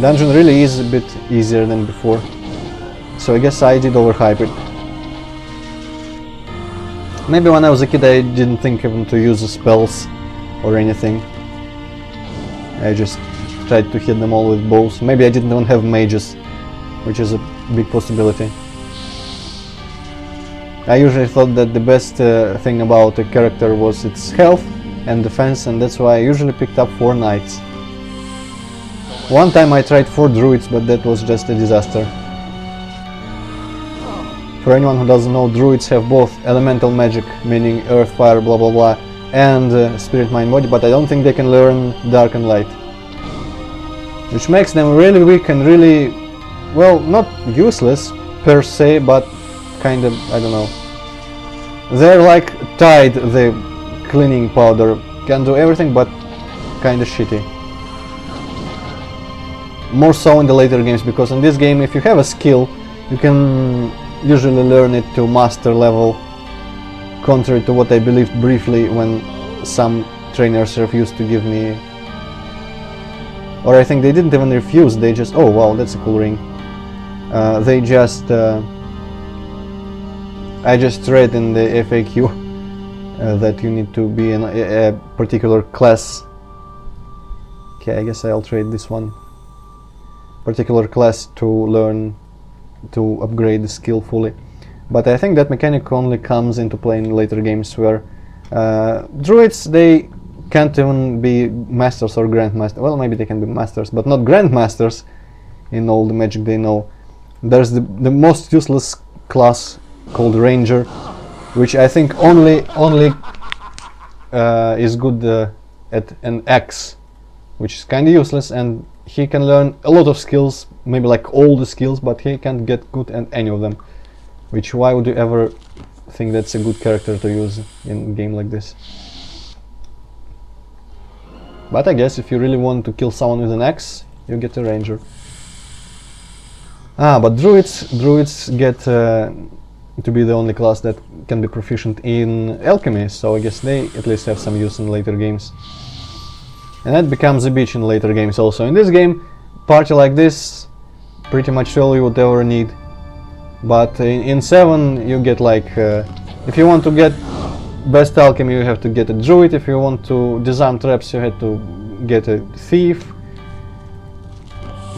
Dungeon really is a bit easier than before. So I guess I did overhype it. Maybe when I was a kid I didn't think even to use the spells or anything. I just tried to hit them all with bows. Maybe I didn't even have mages, which is a big possibility. I usually thought that the best thing about a character was its health and defense, and that's why I usually picked up 4 knights. One time I tried 4 druids, but that was just a disaster. For anyone who doesn't know, druids have both elemental magic, meaning earth, fire, blah blah blah, and spirit, mind, body, but I don't think they can learn dark and light. Which makes them really weak and really, well, not useless per se, but kind of, I don't know. They're like Tide, the cleaning powder, can do everything but kinda shitty. More so in the later games, because in this game if you have a skill you can usually learn it to master level, contrary to what I believed briefly when some trainers refused to give me, or I think they didn't even refuse, they just, oh wow, that's a cool ring. They just I just read in the FAQ that you need to be in a particular class. Okay, I guess I'll trade this one. Particular class to learn to upgrade the skill fully. But I think that mechanic only comes into play in later games where druids, they can't even be masters or grandmasters. Well, maybe they can be masters, but not grandmasters in all the magic they know. There's the most useless class called Ranger, which I think only is good at an axe, which is kind of useless, and he can learn a lot of skills, maybe like all the skills, but he can't get good at any of them. Which, why would you ever think that's a good character to use in a game like this? But I guess if you really want to kill someone with an axe, you get a Ranger. Ah, but druids get to be the only class that can be proficient in alchemy, so I guess they at least have some use in later games. And that becomes a bitch in later games also. In this game, party like this pretty much all you would ever need. But in 7 you get like, if you want to get best alchemy you have to get a druid, if you want to disarm traps you have to get a thief.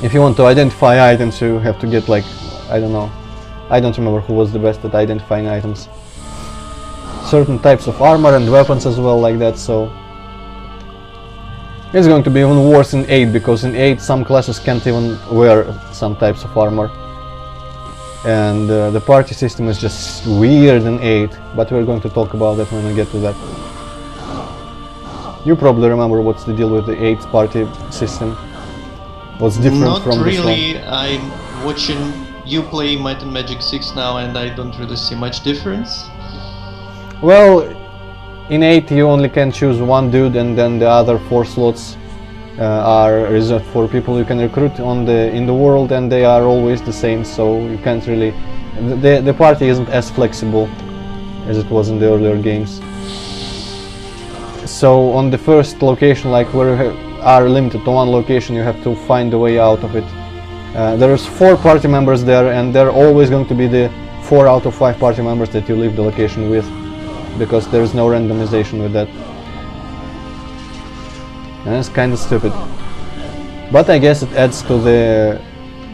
If you want to identify items you have to get like, I don't know, I don't remember who was the best at identifying items. Certain types of armor and weapons as well like that, so it's going to be even worse in 8, because in 8 some classes can't even wear some types of armor. And the party system is just weird in 8, but we're going to talk about that when we get to that. You probably remember what's the deal with the 8th party system. What's different from this one? Not really, I'm watching you play Might and Magic 6 now and I don't really see much difference. Well, in 8 you only can choose one dude, and then the other 4 slots are reserved for people you can recruit in the world, and they are always the same, so you can't really... The party isn't as flexible as it was in the earlier games. So on the first location, like where you are limited to one location, you have to find a way out of it. There's 4 party members there, and they're always going to be the 4 out of 5 party members that you leave the location with, because there's no randomization with that. And it's kind of stupid. But I guess it adds to the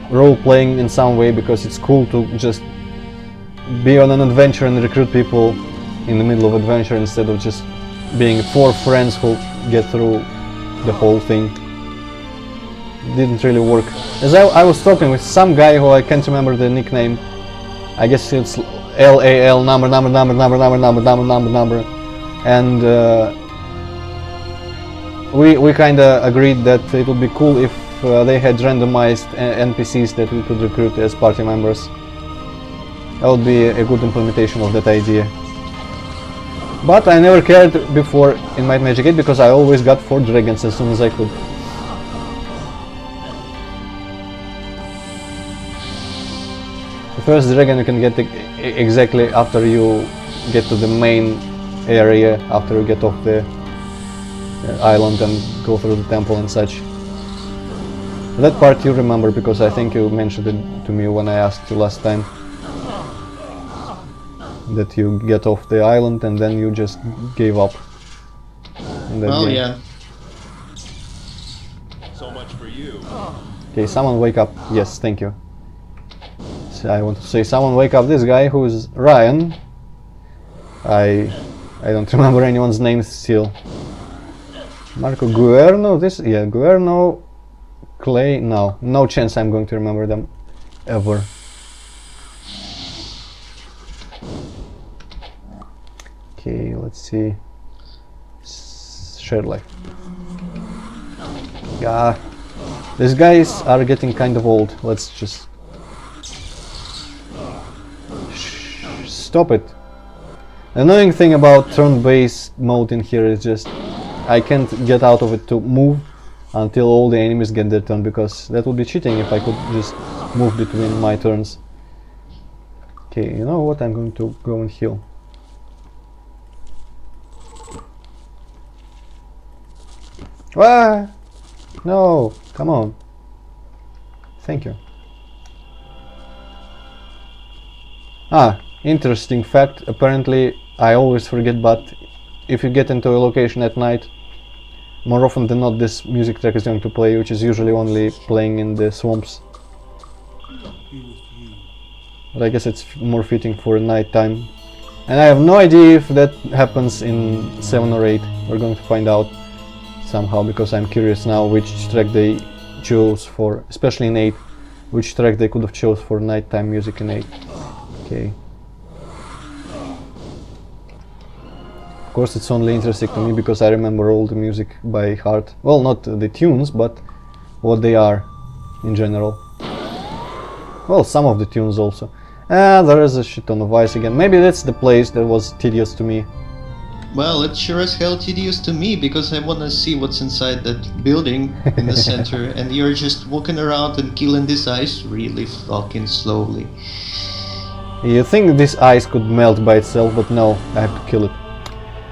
role-playing in some way, because it's cool to just be on an adventure and recruit people in the middle of adventure instead of just being 4 friends who get through the whole thing. Didn't really work. As I was talking with some guy who I can't remember the nickname. I guess it's LAL number, and we kinda agreed that it would be cool if they had randomized NPCs that we could recruit as party members. That would be a good implementation of that idea. But I never cared before in Might and Magic 8, because I always got 4 dragons as soon as I could. The first dragon you can get exactly after you get to the main area, after you get off the island and go through the temple and such. That part you remember because I think you mentioned it to me when I asked you last time. That you get off the island and then you just gave up. Well, yeah. So much for you. Okay, someone wake up. Yes, thank you. So I want to say someone wake up this guy who is Ryan. I don't remember anyone's name still. Marco Guerno, Guerno, Clay, no chance I'm going to remember them ever. Okay, let's see. Shared life. Yeah, these guys are getting kind of old. Let's just stop it. The annoying thing about turn-based mode in here is just I can't get out of it to move until all the enemies get their turn, because that would be cheating if I could just move between my turns. Okay, you know what? I'm going to go and heal. Ah! No! Come on. Thank you. Ah, interesting fact. Apparently, I always forget, but if you get into a location at night, more often than not this music track is going to play, which is usually only playing in the swamps. But I guess it's more fitting for night time. And I have no idea if that happens in 7 or 8. We're going to find out somehow, because I'm curious now which track they chose for, especially in 8, which track they could have chose for nighttime music in 8. Okay. Of course it's only interesting to me because I remember all the music by heart. Well, not the tunes, but what they are in general. Well, some of the tunes also. Ah, there is a shit ton of ice again. Maybe that's the place that was tedious to me. Well, it's sure as hell tedious to me, because I wanna see what's inside that building in the center, and you're just walking around and killing this ice really fucking slowly. You think this ice could melt by itself, but no, I have to kill it.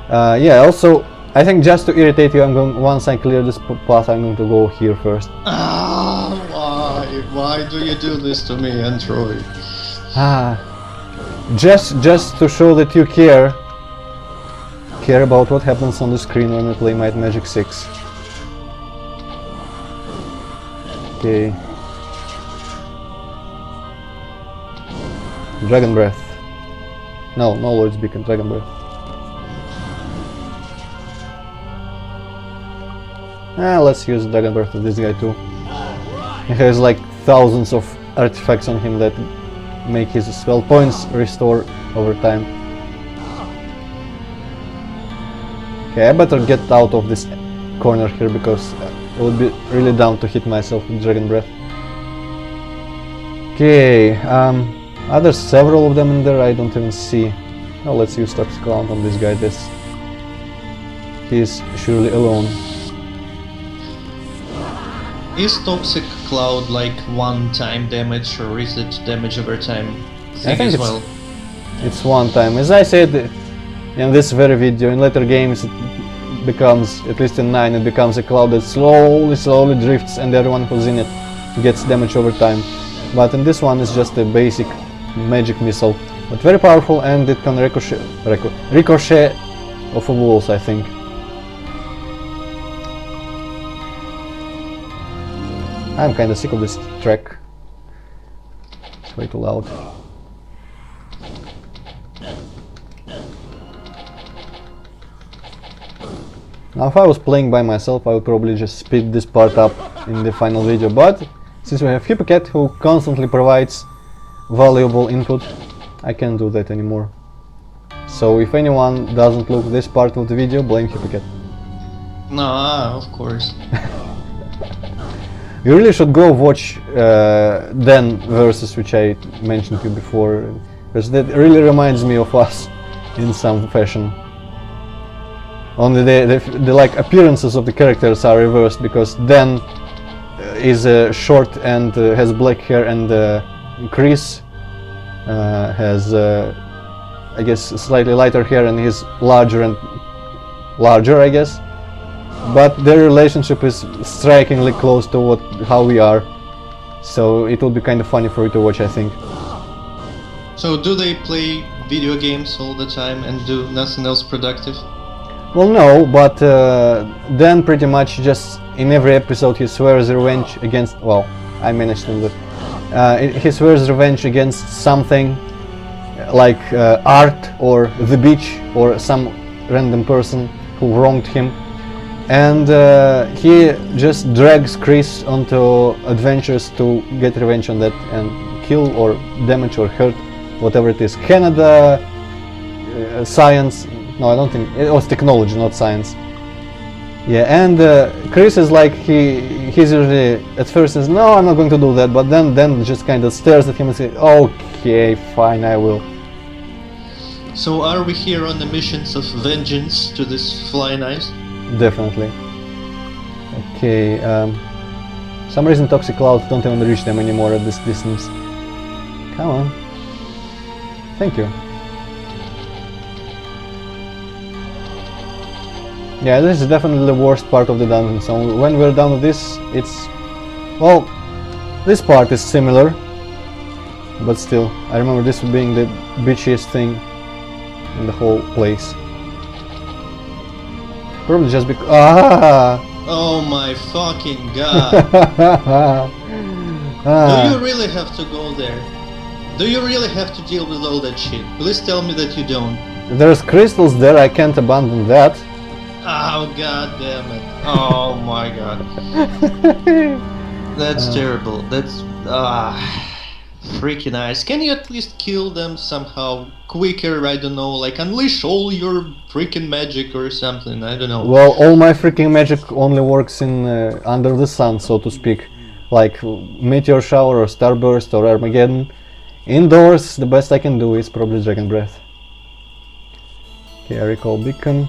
Yeah, also, I think just to irritate you, once I clear this path, I'm going to go here first. Ah, why? Why do you do this to me, Antroid? Ah, just to show that you care about what happens on the screen when we play Might and Magic 6. Okay. Dragon Breath. No Lord's Beacon, Dragon Breath. Let's use Dragon Breath to this guy too. He has like thousands of artifacts on him that make his spell points restore over time. Okay, I better get out of this corner here, because it would be really dumb to hit myself with Dragon Breath. Okay, are there several of them in there? I don't even see. Oh, let's use Toxic Cloud on this guy. He's surely alone. Is Toxic Cloud like one-time damage, or is it damage over time? I think it's one time. As I said in this very video, in later games it becomes, at least in 9, it becomes a cloud that slowly drifts, and everyone who's in it gets damage over time. But in this one it's just a basic magic missile, but very powerful, and it can ricochet off of walls, I think. I'm kinda sick of this track. It's way too loud. Now if I was playing by myself, I would probably just speed this part up in the final video, but since we have Hippycat who constantly provides valuable input, I can't do that anymore. So if anyone doesn't look this part of the video, blame Hippycat. No, of course. You really should go watch Den versus, which I mentioned to you before, because that really reminds me of us in some fashion. Only the like appearances of the characters are reversed, because Den is short and has black hair, and Chris has I guess slightly lighter hair and he's larger, I guess. but their relationship is strikingly close to how we are. So it would be kind of funny for you to watch, I think. So do they play video games all the time and do nothing else productive? Well, no, but Dan pretty much just in every episode he swears revenge against. Well, I managed to do it. He swears revenge against something like art or the beach or some random person who wronged him, and he just drags Chris onto adventures to get revenge on that and kill or damage or hurt whatever it is. Canada, science. No, I don't think it was technology, not science. Yeah, and Chris is like he's usually at first says no, I'm not going to do that, but then just kind of stares at him and says, okay, fine, I will. So are we here on the missions of vengeance to this flying ice? Definitely. Okay. Some reason toxic clouds don't even reach them anymore at this distance. Come on. Thank you. Yeah, this is definitely the worst part of the dungeon, so when we're done with this, it's... well, this part is similar, but still, I remember this being the bitchiest thing in the whole place. Probably just because... Oh my fucking god! Do you really have to go there? Do you really have to deal with all that shit? Please tell me that you don't. There's crystals there, I can't abandon that. Oh god damn it. Oh my god. That's terrible. That's freaking nice. Can you at least kill them somehow quicker? I don't know, like unleash all your freaking magic or something. I don't know. Well, all my freaking magic only works in under the sun, so to speak. Like meteor shower or starburst or Armageddon. Indoors, the best I can do is probably Dragon Breath. Okay, I recall beacon.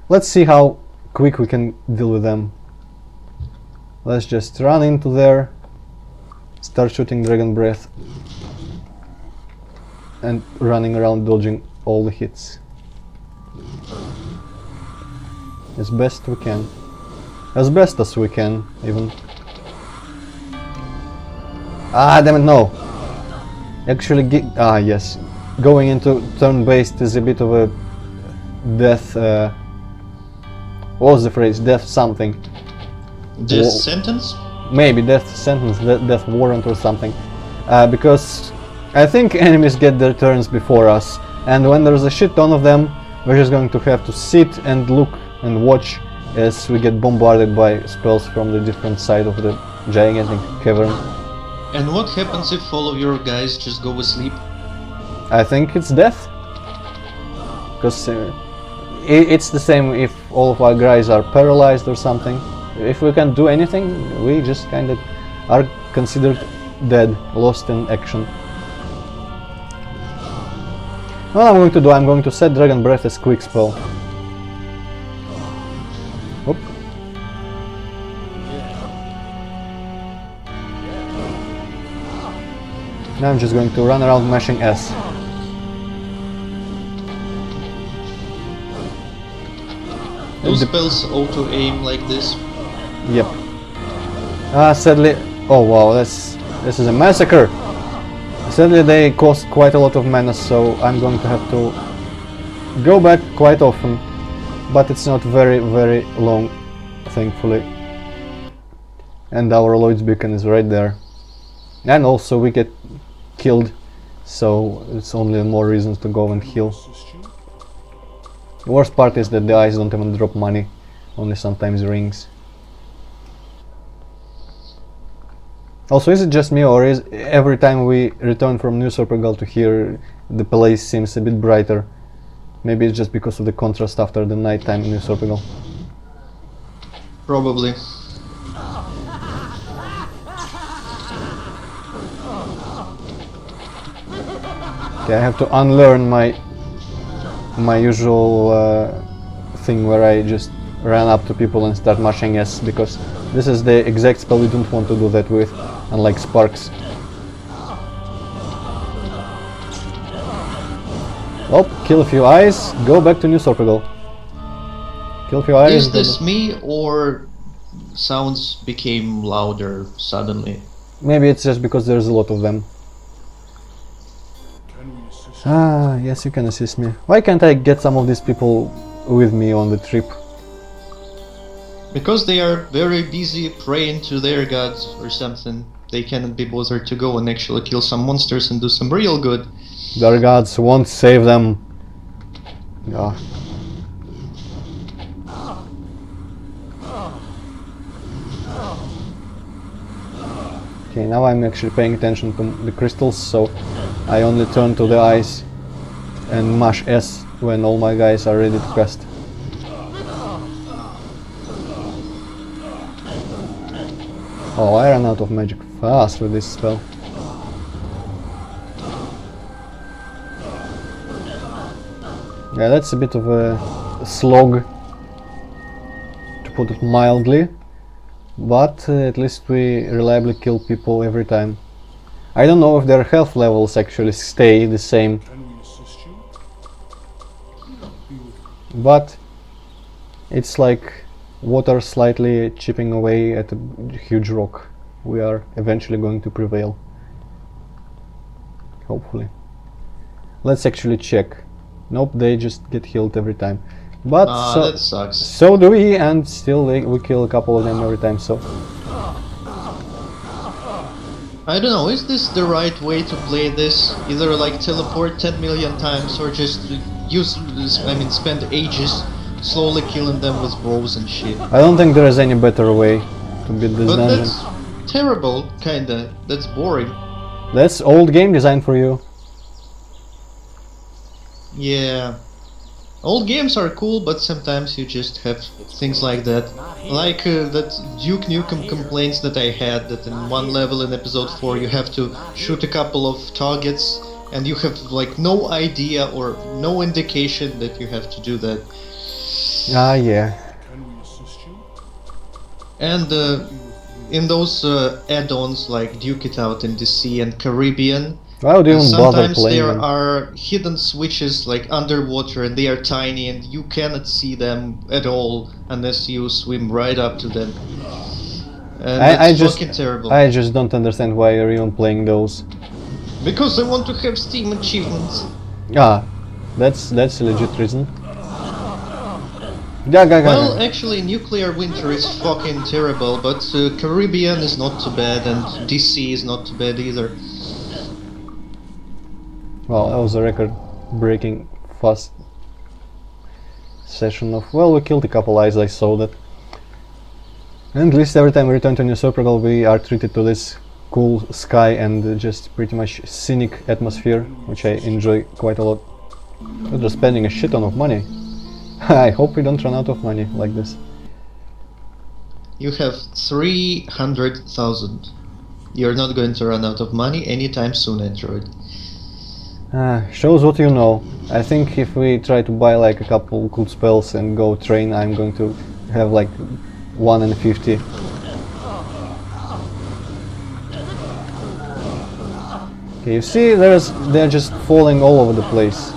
Let's see how quick we can deal with them. Let's just run into there, start shooting Dragon Breath, and running around dodging all the hits. As best we can. As best as we can, even. Ah, damn it, no! Actually, yes. Going into turn-based is a bit of a death... what was the phrase? Death something. Death sentence? Maybe death sentence, death warrant or something. Because I think enemies get their turns before us, and when there's a shit ton of them, we're just going to have to sit and look and watch as we get bombarded by spells from the different side of the gigantic cavern. And what happens if all of your guys just go asleep? I think it's death. Because it's the same if all of our guys are paralyzed or something. If we can't do anything, we just kind of are considered dead, lost in action. What I'm going to set Dragon Breath as quick spell. Oop. Now I'm just going to run around mashing S. Do spells auto-aim like this? Yep. Sadly... oh wow, this is a massacre! Sadly they cost quite a lot of mana, so I'm going to have to go back quite often. But it's not very, very long, thankfully. And our Lloyd's beacon is right there. And also we get killed, so it's only more reasons to go and heal. The worst part is that the eyes don't even drop money, only sometimes rings. Also, is it just me, or is every time we return from New Sorpagal to here, the place seems a bit brighter? Maybe it's just because of the contrast after the nighttime in New Sorpagal. Probably. Okay, I have to unlearn my usual thing where I just run up to people and start mashing S, because this is the exact spell we don't want to do that with, unlike Sparks. Oh, kill a few eyes, go back to New Sorpagal. Kill few eyes. Is this me or sounds became louder suddenly? Maybe it's just because there's a lot of them. Ah, yes, you can assist me. Why can't I get some of these people with me on the trip? Because they are very busy praying to their gods or something. They cannot be bothered to go and actually kill some monsters and do some real good. Their gods won't save them. Yeah. Okay, now I'm actually paying attention to the crystals, so I only turn to the eyes and mash S when all my guys are ready to cast. Oh, I ran out of magic fast with this spell. Yeah, that's a bit of a slog, to put it mildly, but at least we reliably kill people every time. I don't know if their health levels actually stay the same, but it's like water slightly chipping away at a huge rock. We are eventually going to prevail. Hopefully. Let's actually check. Nope, they just get healed every time. But that sucks. so do we, and still we kill a couple of them every time, so... I don't know, is this the right way to play this? Either like teleport 10 million times or just spend ages slowly killing them with bows and shit. I don't think there is any better way to beat this But dungeon. that's terrible, kinda. That's boring. That's old game design for you. Yeah. Old games are cool, but sometimes you just have things like that. Like that Duke Nukem complaints that I had, that in one level in episode 4 you have to shoot a couple of targets and you have like no idea or no indication that you have to do that. Ah, yeah. And in those add-ons like Duke It Out in the Sea and Caribbean, Why would you even bother sometimes playing there them? are hidden switches like underwater and they are tiny and you cannot see them at all unless you swim right up to them. And it's fucking terrible. I just don't understand why you're even playing those. Because I want to have Steam achievements. Ah, that's a legit reason. Well, actually, Nuclear Winter is fucking terrible, but Caribbean is not too bad and DC is not too bad either. Well, that was a record-breaking fast session of... Well, we killed a couple eyes, I saw that. And at least every time we return to New Supergal we are treated to this cool sky and just pretty much scenic atmosphere, which I enjoy quite a lot. We're just spending a shit ton of money. I hope we don't run out of money like this. You have 300,000. You're not going to run out of money anytime soon, Antroid. Shows what you know. I think if we try to buy like a couple good spells and go train, I'm going to have like 1 in 50. Okay, you see, they're just falling all over the place.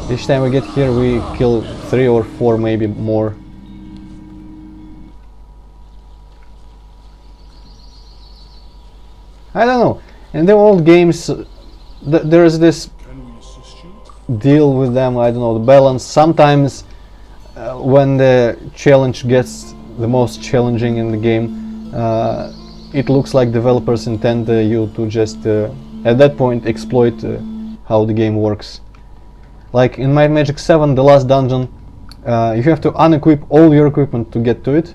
Each time we get here we kill 3 or 4, maybe more. I don't know. In the old games there is this deal with them, I don't know, the balance. Sometimes when the challenge gets the most challenging in the game, it looks like developers intend you to just at that point exploit how the game works. Like in Might Magic 7, the last dungeon, you have to unequip all your equipment to get to it,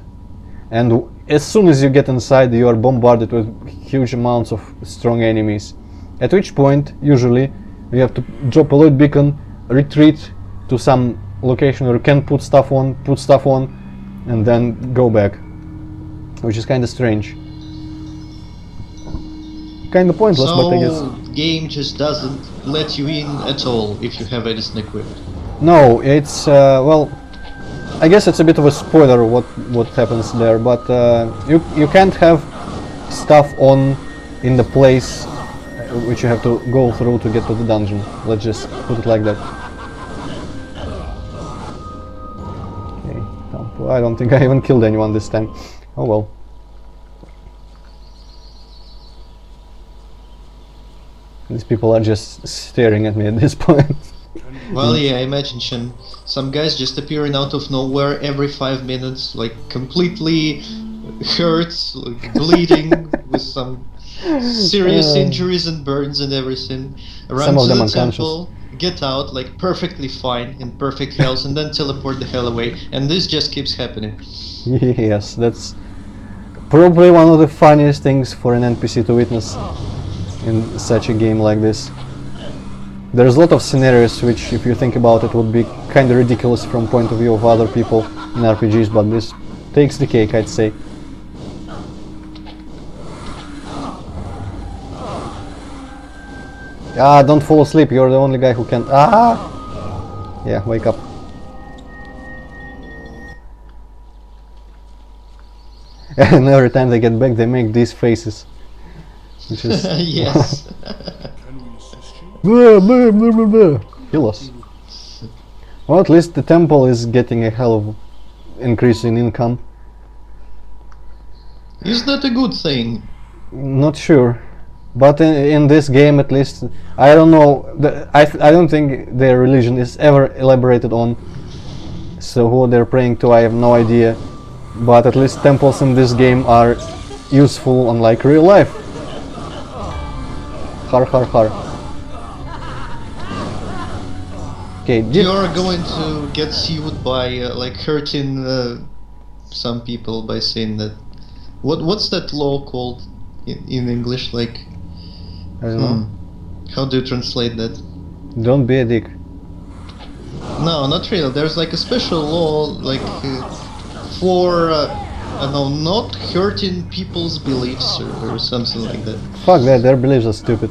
and as soon as you get inside you are bombarded with huge amounts of strong enemies. At which point, usually, you have to drop a load beacon, retreat to some location where you can put stuff on, and then go back. Which is kinda strange. Kinda pointless, So, but I guess... game just doesn't let you in at all if you have anything equipped. No, it's, well... I guess it's a bit of a spoiler what happens there, but you can't have stuff on in the place which you have to go through to get to the dungeon. Let's just put it like that. I don't think I even killed anyone this time. Oh well. These people are just staring at me at this point. Well, yeah, imagine some guys just appearing out of nowhere every 5 minutes, like completely hurt, like, bleeding, with some serious injuries and burns and everything. Run Some of to them the unconscious. temple, get out, like perfectly fine, in perfect health, and then teleport the hell away. And this just keeps happening. Yes, that's probably one of the funniest things for an NPC to witness in such a game like this. There's a lot of scenarios which, if you think about it, would be kind of ridiculous from point of view of other people in RPGs, but this takes the cake, I'd say. Ah, don't fall asleep, you're the only guy who can... Ah! Yeah, wake up. And every time they get back, they make these faces. Which is... Yes. Blah, blah, blah, blah, blah. Kill us. Well, at least the temple is getting a hell of increase in income. Is that a good thing? Not sure, but in this game at least, I don't know. I don't think their religion is ever elaborated on. So who they're praying to, I have no idea. But at least temples in this game are useful, unlike real life. Har har har. Okay, You're going to get sued by like hurting some people by saying that. What's that law called in English? Like, I don't know. how do you translate that? Don't be a dick. No, not really. There's like a special law like for I don't know, not hurting people's beliefs or something like that. Fuck that, their beliefs are stupid.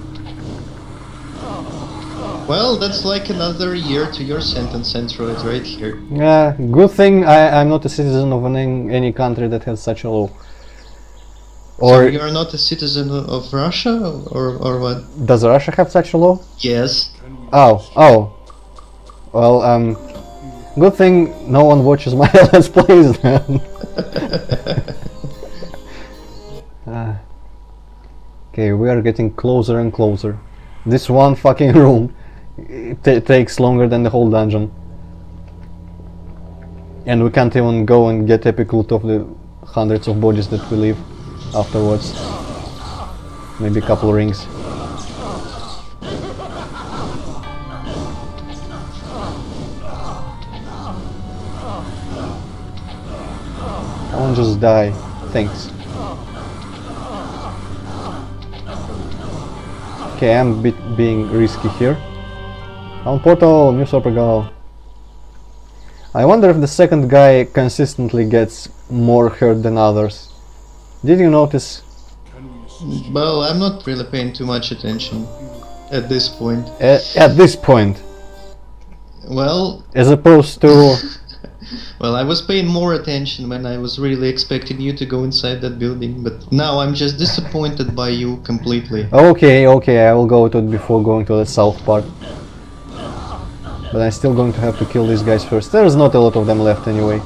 Well, that's like another year to your sentence, Antroid, right here. Yeah, good thing I'm not a citizen of any country that has such a law. So Or you're not a citizen of Russia, or what? does Russia have such a law? Yes. Oh. Well, good thing no one watches my Let's Plays then. Okay, we are getting closer and closer. This one fucking room takes longer than the whole dungeon. And we can't even go and get epic loot of the hundreds of bodies that we leave afterwards. Maybe a couple rings. I won't just die. Thanks. Okay, I'm being risky here. On portal, new super goal. I wonder if the second guy consistently gets more hurt than others. Did you notice? Well, I'm not really paying too much attention at this point. At this point, Well, as opposed to... well, I was paying more attention when I was really expecting you to go inside that building, but now I'm just disappointed by you completely. Okay, I will go to it before going to the south part. But I'm still going to have to kill these guys first. There's not a lot of them left anyway.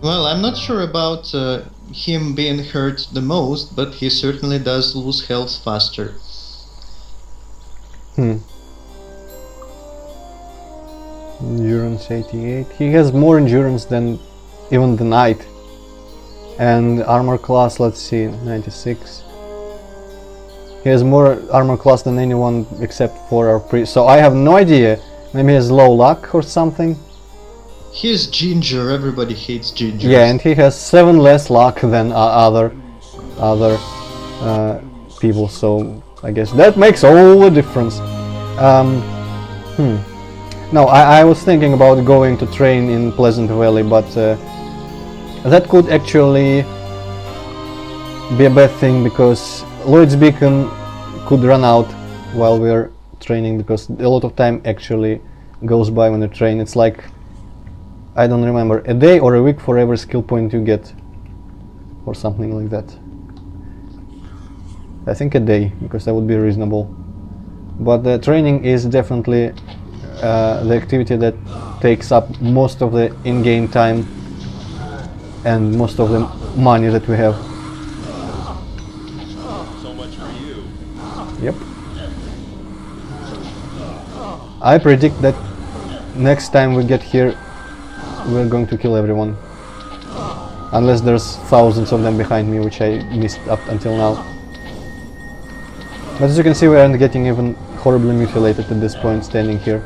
Well, I'm not sure about him being hurt the most, but he certainly does lose health faster. Endurance 88. He has more endurance than even the knight. And armor class, let's see, 96. He has more armor class than anyone except for our priest. So I have no idea. Maybe he has low luck or something. He's ginger, everybody hates ginger. Yeah, and he has 7 less luck than other people, so I guess that makes all the difference. No, I was thinking about going to train in Pleasant Valley, but that could actually be a bad thing, because Lloyd's Beacon could run out while we're training, because a lot of time actually goes by when you train. It's like I don't remember, a day or a week for every skill point you get, or something like that. I think a day, because that would be reasonable. But the training is definitely the activity that takes up most of the in-game time and most of the money that we have. So much for you. Yep. I predict that next time we get here we're going to kill everyone. Unless there's thousands of them behind me, which I missed up until now. But as you can see, we aren't getting even horribly mutilated at this point, standing here.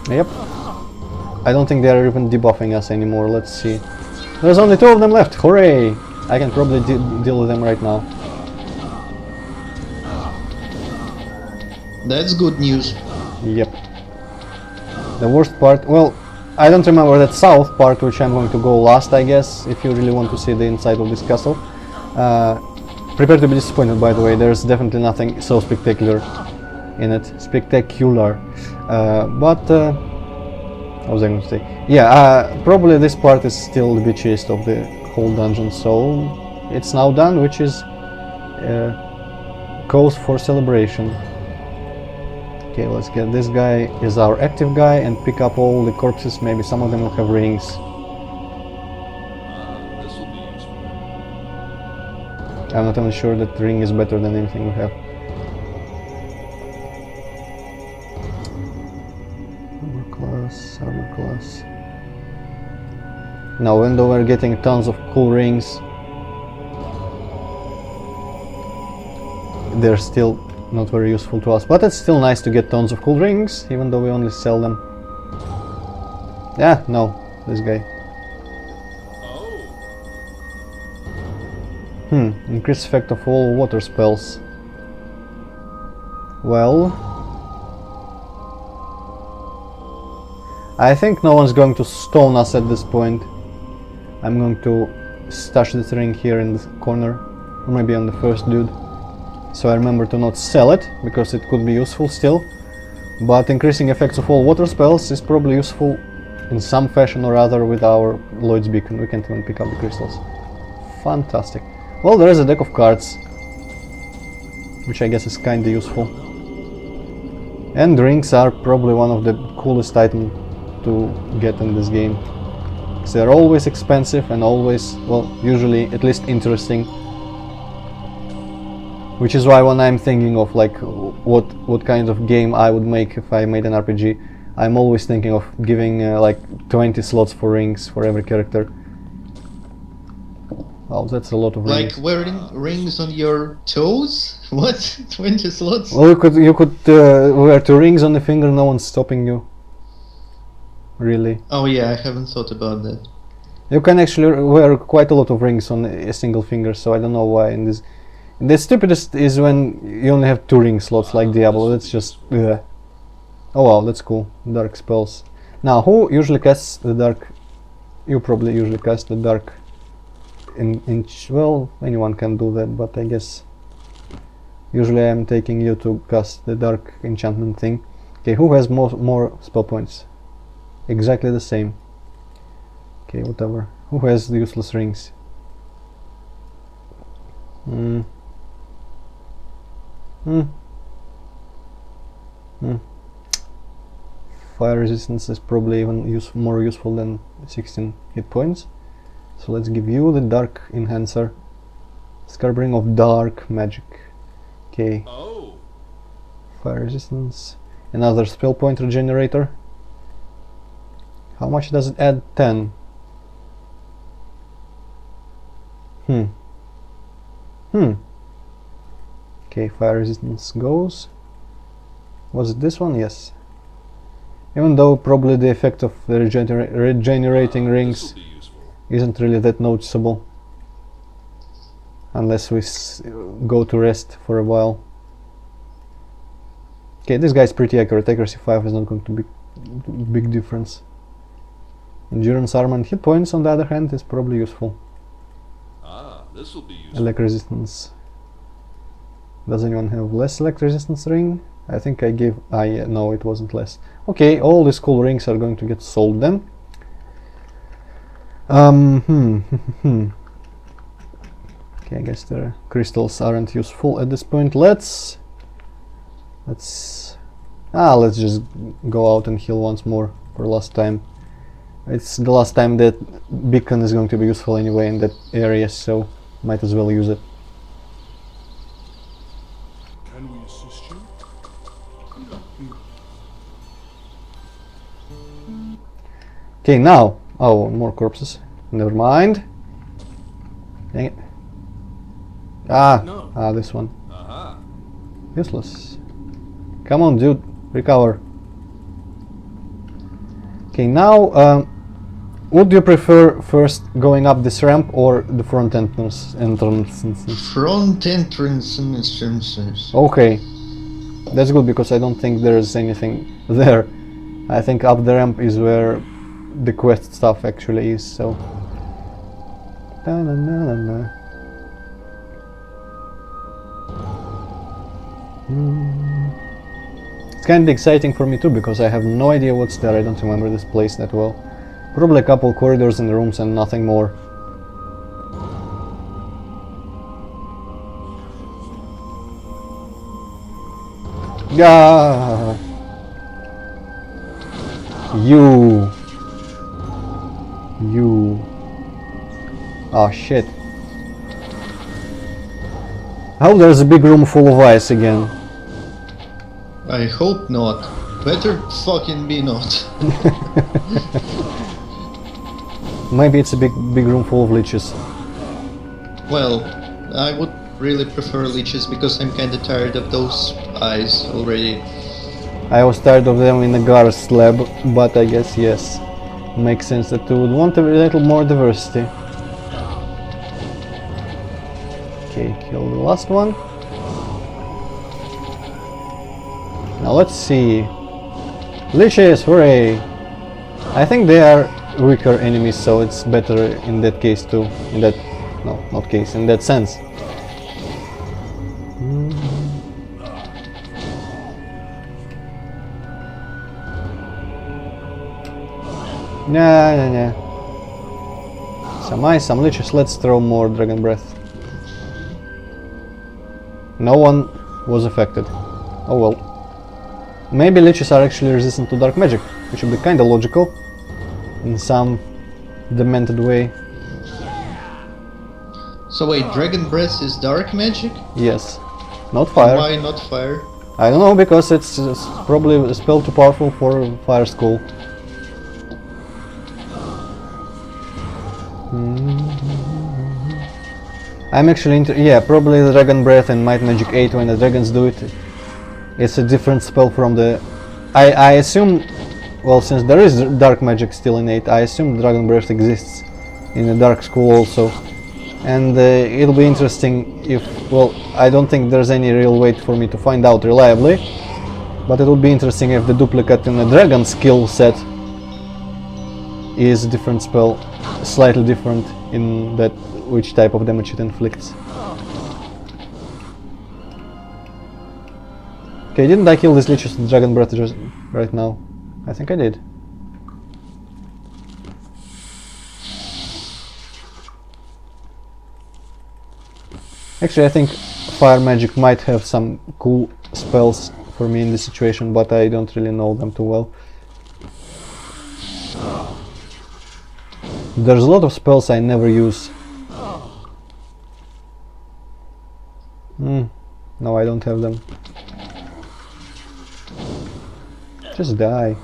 Yep. I don't think they are even debuffing us anymore. Let's see. There's only 2 of them left. Hooray! I can probably deal with them right now. That's good news. Yep. The worst part, well, I don't remember that south part, which I'm going to go last, I guess, if you really want to see the inside of this castle. Prepare to be disappointed, by the way. There's definitely nothing so spectacular in it. Spectacular. What was I going to say? Yeah, probably this part is still the bitchiest of the whole dungeon, so it's now done, which is cause for celebration. Okay, let's get this guy is our active guy and pick up all the corpses. Maybe some of them will have rings. This will be useful. I'm not even sure that ring is better than anything we have. Armor class. Now, even though we're getting tons of cool rings, they're still not very useful to us, but it's still nice to get tons of cool rings, even though we only sell them. Yeah, no, this guy. Oh. Increased effect of all water spells. Well, I think no one's going to stone us at this point. I'm going to stash this ring here in the corner, or maybe on the first dude. So I remember to not sell it, because it could be useful still. But increasing effects of all water spells is probably useful in some fashion or other with our Lloyd's Beacon. We can't even pick up the crystals. Fantastic. Well, there is a deck of cards, which I guess is kinda useful. And rings are probably one of the coolest items to get in this game. Because they're always expensive and always, well, usually at least interesting. Which is why when I'm thinking of like what kind of game I would make if I made an RPG, I'm always thinking of giving like 20 slots for rings for every character. Wow, that's a lot of rings. Like wearing rings on your toes? What? 20 slots? Well, you could wear 2 rings on the finger, no one's stopping you. Really. Oh yeah, I haven't thought about that. You can actually wear quite a lot of rings on a single finger, so I don't know why in this. The stupidest is when you only have 2 ring slots like Diablo. That's just ugh. Oh wow, that's cool. Dark spells. Now, who usually casts the dark? You probably usually cast the dark. Well, anyone can do that, but I guess usually I'm taking you to cast the dark enchantment thing. Okay, who has more spell points? Exactly the same. Okay, whatever. Who has the useless rings? Fire resistance is probably even more useful than 16 hit points. So let's give you the dark enhancer. Scarbring of dark magic. Okay. Oh. Fire resistance. Another spell point regenerator. How much does it add? 10. Okay, fire resistance goes. Was it this one? Yes. Even though probably the effect of the regenerating rings isn't really that noticeable. Unless we go to rest for a while. Okay, this guy's pretty accurate. Accuracy 5 is not going to be big difference. Endurance, armor, and hit points, on the other hand, is probably useful. Ah, this will be useful. Elec resistance. Does anyone have less select resistance ring? I think I gave... yeah, no, it wasn't less. Okay, all these cool rings are going to get sold then. Okay, I guess the crystals aren't useful at this point. Let's just go out and heal once more for last time. It's the last time that beacon is going to be useful anyway in that area, so might as well use it. Can we assist you? Okay, now, oh, more corpses. Never mind. Dang it. No. This one. Aha. Useless. Come on, dude, recover. Okay, now, would you prefer first going up this ramp or the front entrance? Front entrance. Okay, that's good because I don't think there's anything there. I think up the ramp is where the quest stuff actually is, so... It's kind of exciting for me too, because I have no idea what's there. I don't remember this place that well. Probably a couple corridors and rooms and nothing more. Yeah. You. Oh shit. Oh, there's a big room full of ice again. I hope not. Better fucking be not. Maybe it's a big room full of leeches. Well, I would really prefer leeches because I'm kinda tired of those eyes already. I was tired of them in the Gar's lab, but I guess yes. Makes sense that you would want a little more diversity. Okay, kill the last one. Now let's see. Leeches, hooray! I think they are weaker enemies, so it's better in that case too. In that... no, not case, in that sense. Nah. Some ice, some leeches, let's throw more dragon breath. No one was affected. Oh well. Maybe leeches are actually resistant to dark magic, which would be kinda logical. In some demented way. So wait, dragon breath is dark magic? Yes. Not fire. Why not fire? I don't know, because it's probably a spell too powerful for fire school. I'm actually yeah, probably the Dragon Breath and Might Magic 8 when the dragons do it. It's a different spell from the... I assume, well, since there is dark magic still in 8, I assume Dragon Breath exists in the dark school also. And it'll be interesting if, well, I don't think there's any real way for me to find out reliably, but it would be interesting if the duplicate in the dragon skill set is a different spell, slightly different in that which type of damage it inflicts. Okay, didn't I kill these leeches with Dragon Breath just right now? I think I did. Actually, I think fire magic might have some cool spells for me in this situation, but I don't really know them too well. There's a lot of spells I never use. No, I don't have them. Just die.